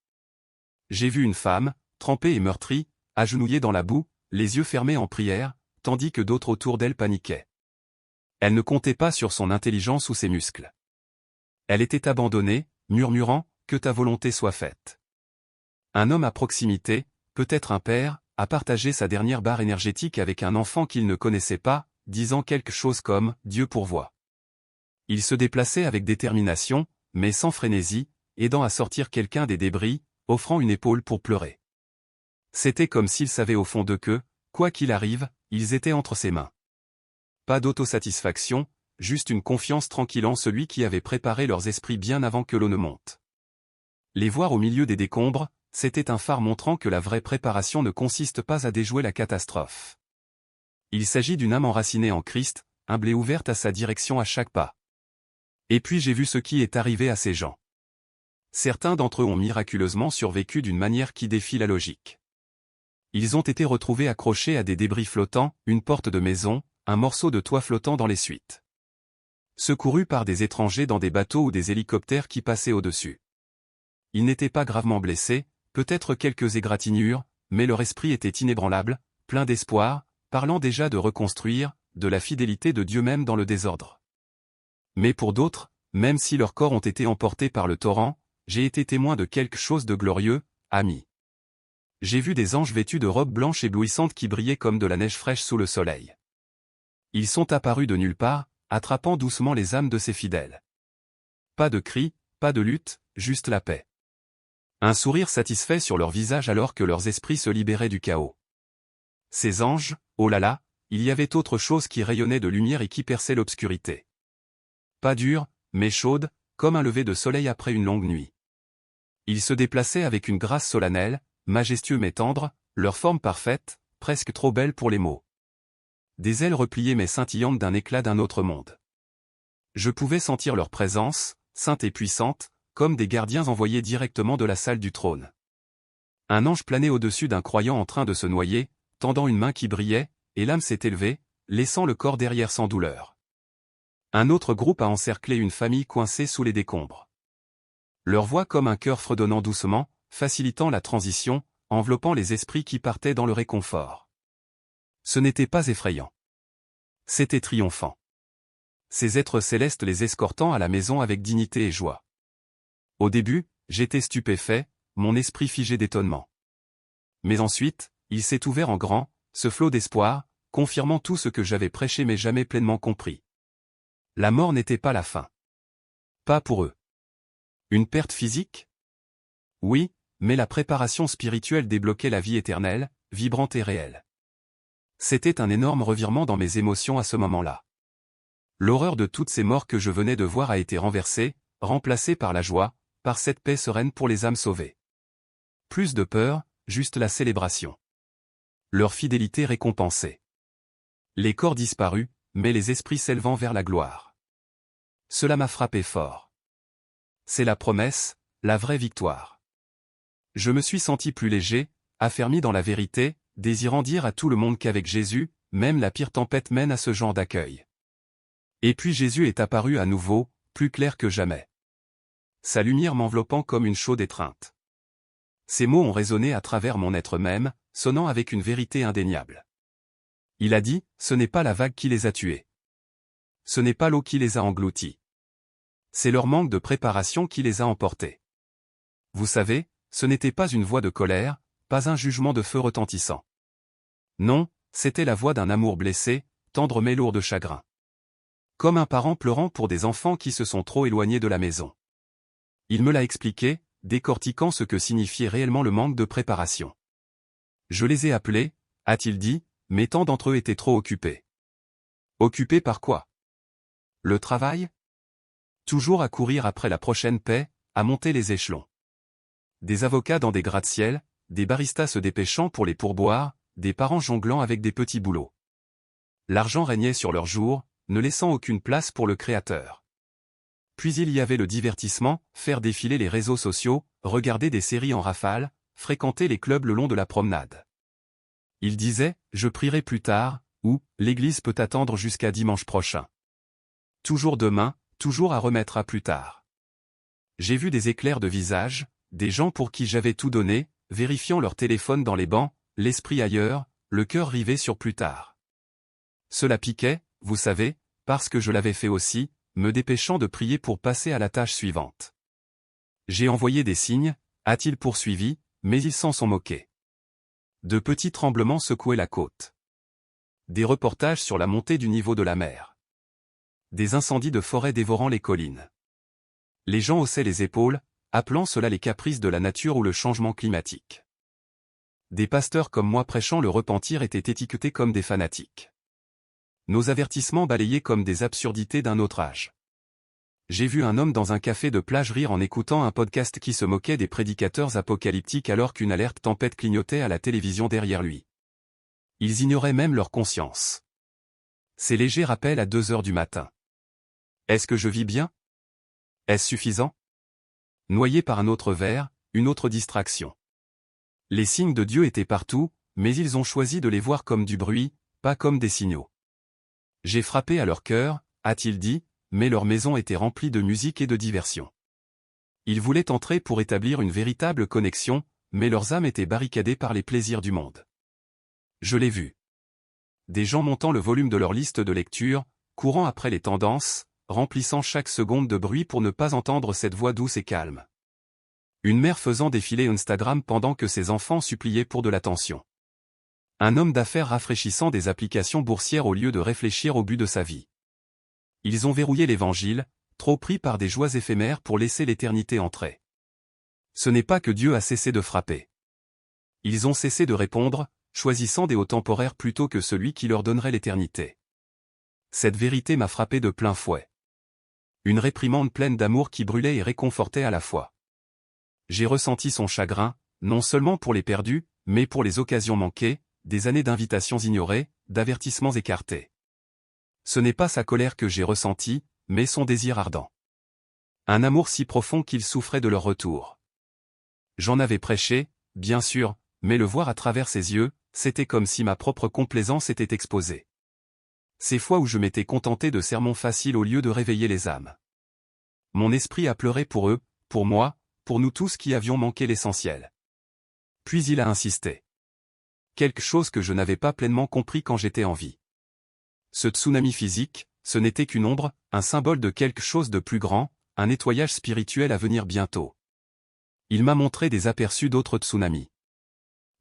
J'ai vu une femme, trempée et meurtrie, agenouillée dans la boue, les yeux fermés en prière, tandis que d'autres autour d'elle paniquaient. Elle ne comptait pas sur son intelligence ou ses muscles. Elle était abandonnée, murmurant « que ta volonté soit faite ». Un homme à proximité, peut-être un père, a partagé sa dernière barre énergétique avec un enfant qu'il ne connaissait pas, disant quelque chose comme « Dieu pourvoit ». Il se déplaçait avec détermination, mais sans frénésie, aidant à sortir quelqu'un des débris, offrant une épaule pour pleurer. C'était comme s'il savait au fond d'eux que, quoi qu'il arrive, ils étaient entre ses mains. Pas d'autosatisfaction, juste une confiance tranquille en celui qui avait préparé leurs esprits bien avant que l'eau ne monte. Les voir au milieu des décombres, c'était un phare montrant que la vraie préparation ne consiste pas à déjouer la catastrophe. Il s'agit d'une âme enracinée en Christ, humble et ouverte à sa direction à chaque pas. Et puis j'ai vu ce qui est arrivé à ces gens. Certains d'entre eux ont miraculeusement survécu d'une manière qui défie la logique. Ils ont été retrouvés accrochés à des débris flottants, une porte de maison, un morceau de toit flottant dans les suites. Secourus par des étrangers dans des bateaux ou des hélicoptères qui passaient au-dessus. Ils n'étaient pas gravement blessés, peut-être quelques égratignures, mais leur esprit était inébranlable, plein d'espoir, parlant déjà de reconstruire, de la fidélité de Dieu même dans le désordre. Mais pour d'autres, même si leurs corps ont été emportés par le torrent, j'ai été témoin de quelque chose de glorieux, amis. J'ai vu des anges vêtus de robes blanches éblouissantes qui brillaient comme de la neige fraîche sous le soleil. Ils sont apparus de nulle part, attrapant doucement les âmes de ses fidèles. Pas de cris, pas de lutte, juste la paix. Un sourire satisfait sur leurs visages alors que leurs esprits se libéraient du chaos. Ces anges, oh là là, il y avait autre chose qui rayonnait de lumière et qui perçait l'obscurité. Pas dure, mais chaude, comme un lever de soleil après une longue nuit. Ils se déplaçaient avec une grâce solennelle, majestueux mais tendre, leur forme parfaite, presque trop belle pour les mots. Des ailes repliées mais scintillantes d'un éclat d'un autre monde. Je pouvais sentir leur présence, sainte et puissante, comme des gardiens envoyés directement de la salle du trône. Un ange planait au-dessus d'un croyant en train de se noyer, tendant une main qui brillait, et l'âme s'est élevée, laissant le corps derrière sans douleur. Un autre groupe a encerclé une famille coincée sous les décombres. Leur voix comme un cœur fredonnant doucement, facilitant la transition, enveloppant les esprits qui partaient dans le réconfort. Ce n'était pas effrayant. C'était triomphant. Ces êtres célestes les escortant à la maison avec dignité et joie. Au début, j'étais stupéfait, mon esprit figé d'étonnement. Mais ensuite, il s'est ouvert en grand, ce flot d'espoir, confirmant tout ce que j'avais prêché mais jamais pleinement compris. La mort n'était pas la fin. Pas pour eux. Une perte physique? Oui, mais la préparation spirituelle débloquait la vie éternelle, vibrante et réelle. C'était un énorme revirement dans mes émotions à ce moment-là. L'horreur de toutes ces morts que je venais de voir a été renversée, remplacée par la joie, par cette paix sereine pour les âmes sauvées. Plus de peur, juste la célébration. Leur fidélité récompensée. Les corps disparus, mais les esprits s'élevant vers la gloire. Cela m'a frappé fort. C'est la promesse, la vraie victoire. Je me suis senti plus léger, affermi dans la vérité, désirant dire à tout le monde qu'avec Jésus, même la pire tempête mène à ce genre d'accueil. Et puis Jésus est apparu à nouveau, plus clair que jamais. Sa lumière m'enveloppant comme une chaude étreinte. Ces mots ont résonné à travers mon être même, sonnant avec une vérité indéniable. Il a dit, ce n'est pas la vague qui les a tués. Ce n'est pas l'eau qui les a engloutis. C'est leur manque de préparation qui les a emportés. Vous savez, ce n'était pas une voix de colère, pas un jugement de feu retentissant. Non, c'était la voix d'un amour blessé, tendre mais lourd de chagrin. Comme un parent pleurant pour des enfants qui se sont trop éloignés de la maison. Il me l'a expliqué, décortiquant ce que signifiait réellement le manque de préparation. Je les ai appelés, a-t-il dit, mais tant d'entre eux étaient trop occupés. Occupés par quoi? Le travail? Toujours à courir après la prochaine paix, à monter les échelons. Des avocats dans des gratte-ciel, des baristas se dépêchant pour les pourboires, des parents jonglant avec des petits boulots. L'argent régnait sur leurs jours, ne laissant aucune place pour le Créateur. Puis il y avait le divertissement, faire défiler les réseaux sociaux, regarder des séries en rafale, fréquenter les clubs le long de la promenade. Il disait, je prierai plus tard, ou, l'église peut attendre jusqu'à dimanche prochain. Toujours demain, toujours à remettre à plus tard. J'ai vu des éclairs de visage, des gens pour qui j'avais tout donné, vérifiant leur téléphone dans les bancs, l'esprit ailleurs, le cœur rivé sur plus tard. Cela piquait, vous savez, parce que je l'avais fait aussi, me dépêchant de prier pour passer à la tâche suivante. J'ai envoyé des signes, a-t-il poursuivi, mais ils s'en sont moqués. De petits tremblements secouaient la côte. Des reportages sur la montée du niveau de la mer. Des incendies de forêt dévorant les collines. Les gens haussaient les épaules, appelant cela les caprices de la nature ou le changement climatique. Des pasteurs comme moi prêchant le repentir étaient étiquetés comme des fanatiques. Nos avertissements balayés comme des absurdités d'un autre âge. J'ai vu un homme dans un café de plage rire en écoutant un podcast qui se moquait des prédicateurs apocalyptiques alors qu'une alerte tempête clignotait à la télévision derrière lui. Ils ignoraient même leur conscience. Ces légers rappels à 2 heures du matin. Est-ce que je vis bien? Est-ce suffisant? Noyé par un autre verre, une autre distraction. Les signes de Dieu étaient partout, mais ils ont choisi de les voir comme du bruit, pas comme des signaux. J'ai frappé à leur cœur, a-t-il dit, mais leur maison était remplie de musique et de diversion. Ils voulaient entrer pour établir une véritable connexion, mais leurs âmes étaient barricadées par les plaisirs du monde. Je l'ai vu. Des gens montant le volume de leur liste de lecture, courant après les tendances, remplissant chaque seconde de bruit pour ne pas entendre cette voix douce et calme. Une mère faisant défiler Instagram pendant que ses enfants suppliaient pour de l'attention. Un homme d'affaires rafraîchissant des applications boursières au lieu de réfléchir au but de sa vie. Ils ont verrouillé l'évangile, trop pris par des joies éphémères pour laisser l'éternité entrer. Ce n'est pas que Dieu a cessé de frapper. Ils ont cessé de répondre, choisissant des hauts temporaires plutôt que celui qui leur donnerait l'éternité. Cette vérité m'a frappé de plein fouet. Une réprimande pleine d'amour qui brûlait et réconfortait à la fois. J'ai ressenti son chagrin, non seulement pour les perdus, mais pour les occasions manquées, des années d'invitations ignorées, d'avertissements écartés. Ce n'est pas sa colère que j'ai ressentie, mais son désir ardent. Un amour si profond qu'il souffrait de leur retour. J'en avais prêché, bien sûr, mais le voir à travers ses yeux, c'était comme si ma propre complaisance était exposée. Ces fois où je m'étais contenté de sermons faciles au lieu de réveiller les âmes. Mon esprit a pleuré pour eux, pour moi, pour nous tous qui avions manqué l'essentiel. Puis il a insisté. Quelque chose que je n'avais pas pleinement compris quand j'étais en vie. Ce tsunami physique, ce n'était qu'une ombre, un symbole de quelque chose de plus grand, un nettoyage spirituel à venir bientôt. Il m'a montré des aperçus d'autres tsunamis.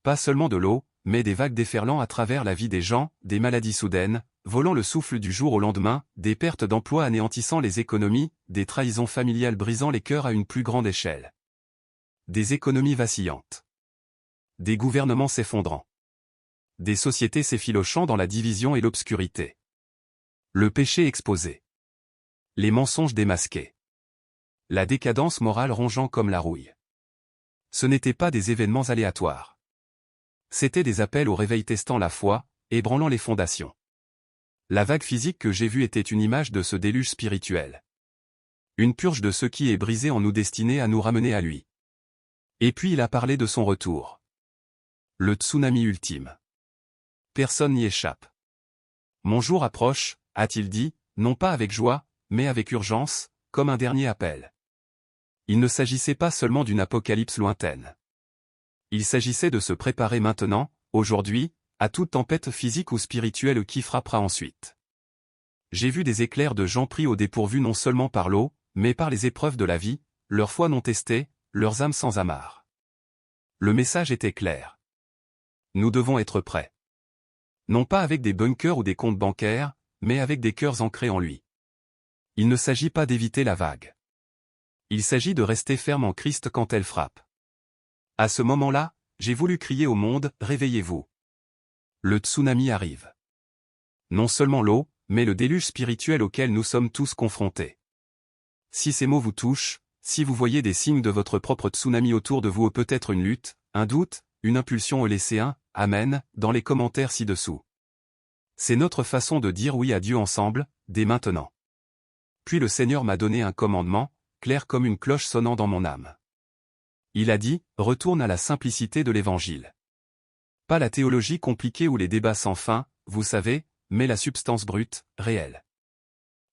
Pas seulement de l'eau, mais des vagues déferlant à travers la vie des gens, des maladies soudaines, volant le souffle du jour au lendemain, des pertes d'emplois anéantissant les économies, des trahisons familiales brisant les cœurs à une plus grande échelle. Des économies vacillantes. Des gouvernements s'effondrant. Des sociétés s'effilochant dans la division et l'obscurité. Le péché exposé. Les mensonges démasqués. La décadence morale rongeant comme la rouille. Ce n'étaient pas des événements aléatoires. C'étaient des appels au réveil testant la foi, ébranlant les fondations. La vague physique que j'ai vue était une image de ce déluge spirituel. Une purge de ce qui est brisé en nous destiné à nous ramener à lui. Et puis il a parlé de son retour. Le tsunami ultime. Personne n'y échappe. Mon jour approche, a-t-il dit, non pas avec joie, mais avec urgence, comme un dernier appel. Il ne s'agissait pas seulement d'une apocalypse lointaine. Il s'agissait de se préparer maintenant, aujourd'hui, à toute tempête physique ou spirituelle qui frappera ensuite. J'ai vu des éclairs de gens pris au dépourvu non seulement par l'eau, mais par les épreuves de la vie, leur foi non testée, leurs âmes sans amarre. Le message était clair. Nous devons être prêts. Non pas avec des bunkers ou des comptes bancaires, mais avec des cœurs ancrés en lui. Il ne s'agit pas d'éviter la vague. Il s'agit de rester ferme en Christ quand elle frappe. À ce moment-là, j'ai voulu crier au monde, réveillez-vous. Le tsunami arrive. Non seulement l'eau, mais le déluge spirituel auquel nous sommes tous confrontés. Si ces mots vous touchent, si vous voyez des signes de votre propre tsunami autour de vous ou peut-être une lutte, un doute, une impulsion laissez un « Amen » dans les commentaires ci-dessous. C'est notre façon de dire oui à Dieu ensemble, dès maintenant. Puis le Seigneur m'a donné un commandement, clair comme une cloche sonnant dans mon âme. Il a dit, retourne à la simplicité de l'Évangile. Pas la théologie compliquée ou les débats sans fin, vous savez, mais la substance brute, réelle.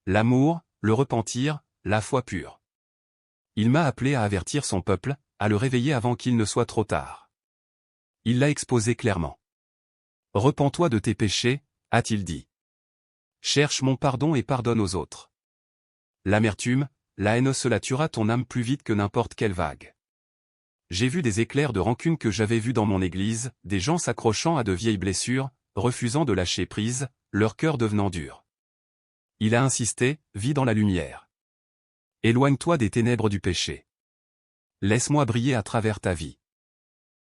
L'amour, le repentir, la foi pure. Il m'a appelé à avertir son peuple, à le réveiller avant qu'il ne soit trop tard. Il l'a exposé clairement. Repens-toi de tes péchés, a-t-il dit. Cherche mon pardon et pardonne aux autres. L'amertume, la haine cela tuera ton âme plus vite que n'importe quelle vague. J'ai vu des éclairs de rancune que j'avais vus dans mon église, des gens s'accrochant à de vieilles blessures, refusant de lâcher prise, leur cœur devenant dur. Il a insisté, vis dans la lumière. Éloigne-toi des ténèbres du péché. Laisse-moi briller à travers ta vie.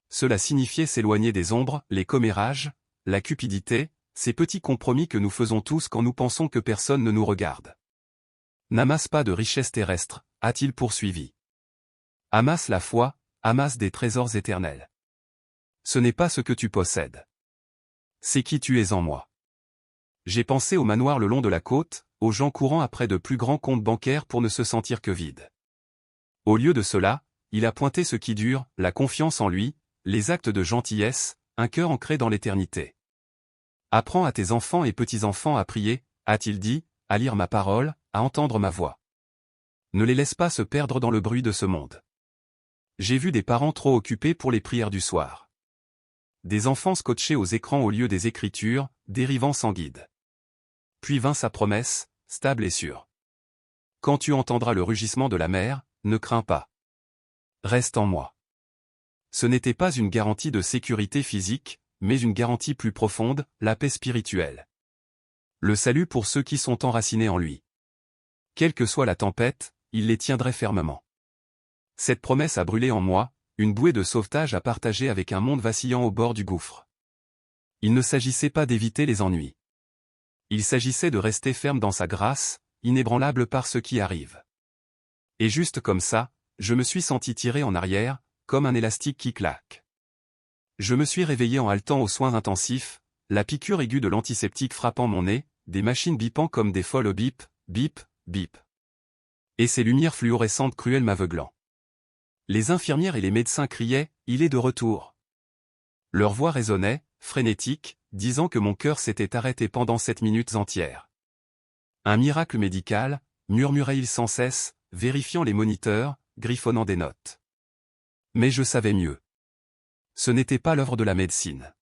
Cela signifiait s'éloigner des ombres, les commérages, la cupidité, ces petits compromis que nous faisons tous quand nous pensons que personne ne nous regarde. N'amasse pas de richesses terrestres, a-t-il poursuivi. Amasse la foi, amasse des trésors éternels. Ce n'est pas ce que tu possèdes. C'est qui tu es en moi. J'ai pensé aux manoirs le long de la côte, aux gens courant après de plus grands comptes bancaires pour ne se sentir que vides. Au lieu de cela, il a pointé ce qui dure, la confiance en lui, les actes de gentillesse, un cœur ancré dans l'éternité. Apprends à tes enfants et petits-enfants à prier, a-t-il dit, à lire ma parole, à entendre ma voix. Ne les laisse pas se perdre dans le bruit de ce monde. J'ai vu des parents trop occupés pour les prières du soir. Des enfants scotchés aux écrans au lieu des Écritures, dérivant sans guide. Puis vint sa promesse, stable et sûre. Quand tu entendras le rugissement de la mer, ne crains pas. Reste en moi. Ce n'était pas une garantie de sécurité physique, mais une garantie plus profonde, la paix spirituelle. Le salut pour ceux qui sont enracinés en lui. Quelle que soit la tempête, il les tiendrait fermement. Cette promesse a brûlé en moi, une bouée de sauvetage à partager avec un monde vacillant au bord du gouffre. Il ne s'agissait pas d'éviter les ennuis. Il s'agissait de rester ferme dans sa grâce, inébranlable par ce qui arrive. Et juste comme ça, je me suis senti tiré en arrière, comme un élastique qui claque. Je me suis réveillé en haletant aux soins intensifs, la piqûre aiguë de l'antiseptique frappant mon nez, des machines bipant comme des folles bip, bip, bip. Et ces lumières fluorescentes cruelles m'aveuglant. Les infirmières et les médecins criaient « Il est de retour !» Leur voix résonnait, frénétique, disant que mon cœur s'était arrêté pendant 7 minutes entières. Un miracle médical, murmurait-il sans cesse, vérifiant les moniteurs, griffonnant des notes. Mais je savais mieux. Ce n'était pas l'œuvre de la médecine.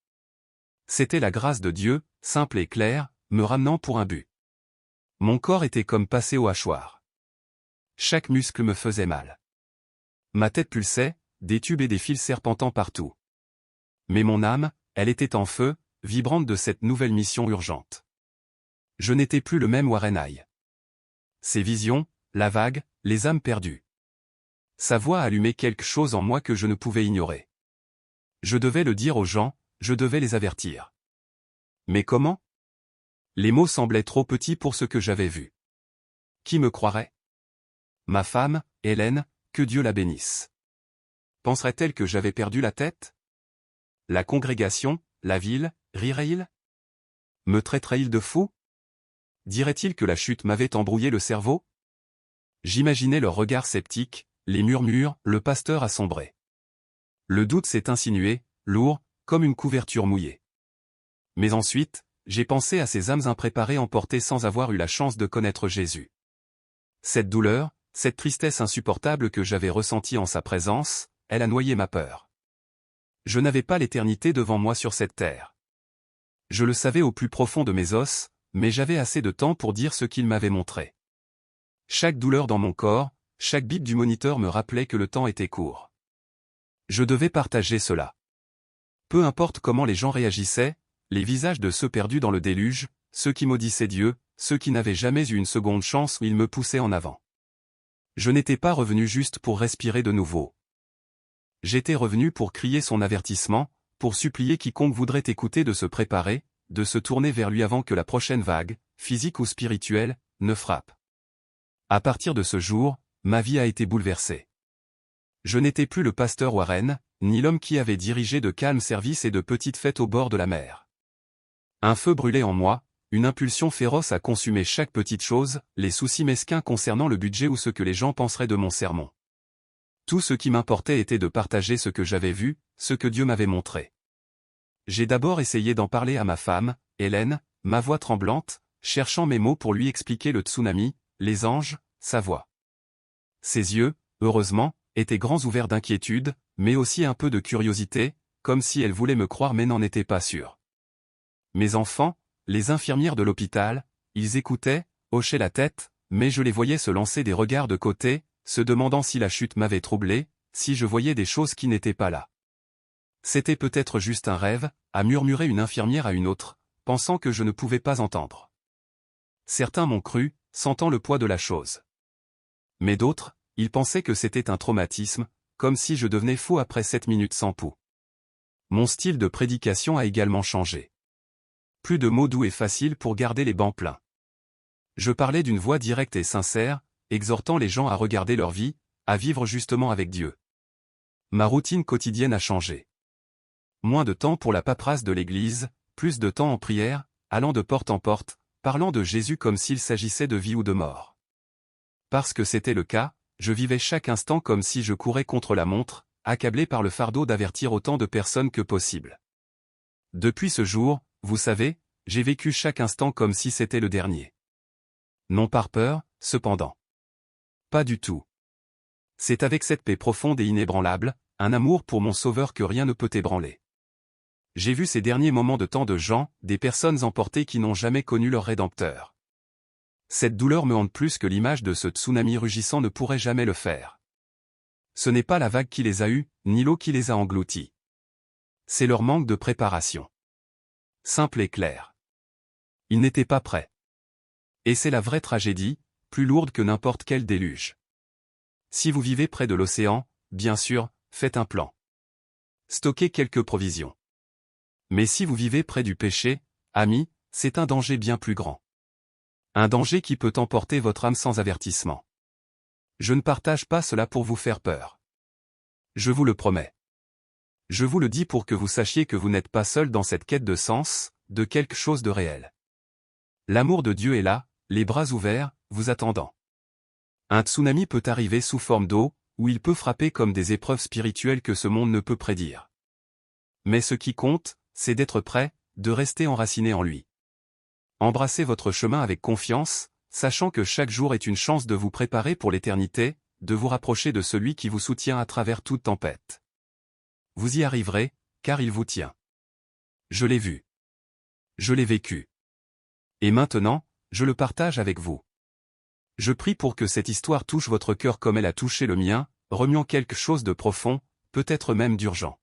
C'était la grâce de Dieu, simple et claire, me ramenant pour un but. Mon corps était comme passé au hachoir. Chaque muscle me faisait mal. Ma tête pulsait, des tubes et des fils serpentant partout. Mais mon âme, elle était en feu, vibrante de cette nouvelle mission urgente. Je n'étais plus le même Warren. Ces visions, la vague, les âmes perdues. Sa voix allumait quelque chose en moi que je ne pouvais ignorer. Je devais le dire aux gens, je devais les avertir. Mais comment? Les mots semblaient trop petits pour ce que j'avais vu. Qui me croirait? Ma femme, Hélène, que Dieu la bénisse. Penserait-elle que j'avais perdu la tête? La congrégation, la ville, rirait-il? Me traiterait-il de fou? Dirait-il que la chute m'avait embrouillé le cerveau? J'imaginais leur regard sceptique, les murmures, le pasteur assombré. Le doute s'est insinué, lourd, comme une couverture mouillée. Mais ensuite, j'ai pensé à ces âmes impréparées emportées sans avoir eu la chance de connaître Jésus. Cette douleur, cette tristesse insupportable que j'avais ressentie en sa présence, elle a noyé ma peur. Je n'avais pas l'éternité devant moi sur cette terre. Je le savais au plus profond de mes os, mais j'avais assez de temps pour dire ce qu'il m'avait montré. Chaque douleur dans mon corps, chaque bip du moniteur me rappelait que le temps était court. Je devais partager cela. Peu importe comment les gens réagissaient, les visages de ceux perdus dans le déluge, ceux qui maudissaient Dieu, ceux qui n'avaient jamais eu une seconde chance où ils me poussaient en avant. Je n'étais pas revenu juste pour respirer de nouveau. J'étais revenu pour crier son avertissement, pour supplier quiconque voudrait écouter de se préparer, de se tourner vers lui avant que la prochaine vague, physique ou spirituelle, ne frappe. À partir de ce jour, ma vie a été bouleversée. Je n'étais plus le pasteur Warren, ni l'homme qui avait dirigé de calmes services et de petites fêtes au bord de la mer. Un feu brûlait en moi, une impulsion féroce à consumer chaque petite chose, les soucis mesquins concernant le budget ou ce que les gens penseraient de mon sermon. Tout ce qui m'importait était de partager ce que j'avais vu, ce que Dieu m'avait montré. J'ai d'abord essayé d'en parler à ma femme, Hélène, ma voix tremblante, cherchant mes mots pour lui expliquer le tsunami, les anges, sa voix. Ses yeux, heureusement, étaient grands ouverts d'inquiétude, mais aussi un peu de curiosité, comme si elle voulait me croire mais n'en était pas sûre. Mes enfants, les infirmières de l'hôpital, ils écoutaient, hochaient la tête, mais je les voyais se lancer des regards de côté, se demandant si la chute m'avait troublé, si je voyais des choses qui n'étaient pas là. C'était peut-être juste un rêve, a murmuré une infirmière à une autre, pensant que je ne pouvais pas entendre. Certains m'ont cru, sentant le poids de la chose. Mais d'autres, ils pensaient que c'était un traumatisme, comme si je devenais fou après 7 minutes sans pouls. Mon style de prédication a également changé. Plus de mots doux et faciles pour garder les bancs pleins. Je parlais d'une voix directe et sincère, exhortant les gens à regarder leur vie, à vivre justement avec Dieu. Ma routine quotidienne a changé. Moins de temps pour la paperasse de l'église, plus de temps en prière, allant de porte en porte, parlant de Jésus comme s'il s'agissait de vie ou de mort. Parce que c'était le cas, je vivais chaque instant comme si je courais contre la montre, accablé par le fardeau d'avertir autant de personnes que possible. Depuis ce jour, vous savez, j'ai vécu chaque instant comme si c'était le dernier. Non par peur, cependant. Pas du tout. C'est avec cette paix profonde et inébranlable, un amour pour mon Sauveur que rien ne peut ébranler. J'ai vu ces derniers moments de tant de gens, des personnes emportées qui n'ont jamais connu leur Rédempteur. Cette douleur me hante plus que l'image de ce tsunami rugissant ne pourrait jamais le faire. Ce n'est pas la vague qui les a eus, ni l'eau qui les a engloutis. C'est leur manque de préparation. Simple et clair. Ils n'étaient pas prêts. Et c'est la vraie tragédie, plus lourde que n'importe quel déluge. Si vous vivez près de l'océan, bien sûr, faites un plan. Stockez quelques provisions. Mais si vous vivez près du péché, amis, c'est un danger bien plus grand. Un danger qui peut emporter votre âme sans avertissement. Je ne partage pas cela pour vous faire peur. Je vous le promets. Je vous le dis pour que vous sachiez que vous n'êtes pas seul dans cette quête de sens, de quelque chose de réel. L'amour de Dieu est là, les bras ouverts, vous attendant. Un tsunami peut arriver sous forme d'eau, ou il peut frapper comme des épreuves spirituelles que ce monde ne peut prédire. Mais ce qui compte, c'est d'être prêt, de rester enraciné en lui. Embrassez votre chemin avec confiance, sachant que chaque jour est une chance de vous préparer pour l'éternité, de vous rapprocher de celui qui vous soutient à travers toute tempête. Vous y arriverez, car il vous tient. Je l'ai vu. Je l'ai vécu. Et maintenant, je le partage avec vous. Je prie pour que cette histoire touche votre cœur comme elle a touché le mien, remuant quelque chose de profond, peut-être même d'urgent.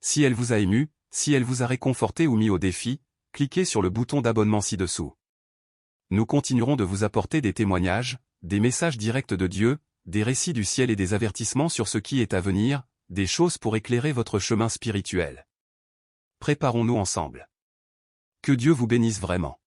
Si elle vous a ému, si elle vous a réconforté ou mis au défi, cliquez sur le bouton d'abonnement ci-dessous. Nous continuerons de vous apporter des témoignages, des messages directs de Dieu, des récits du ciel et des avertissements sur ce qui est à venir, des choses pour éclairer votre chemin spirituel. Préparons-nous ensemble. Que Dieu vous bénisse vraiment.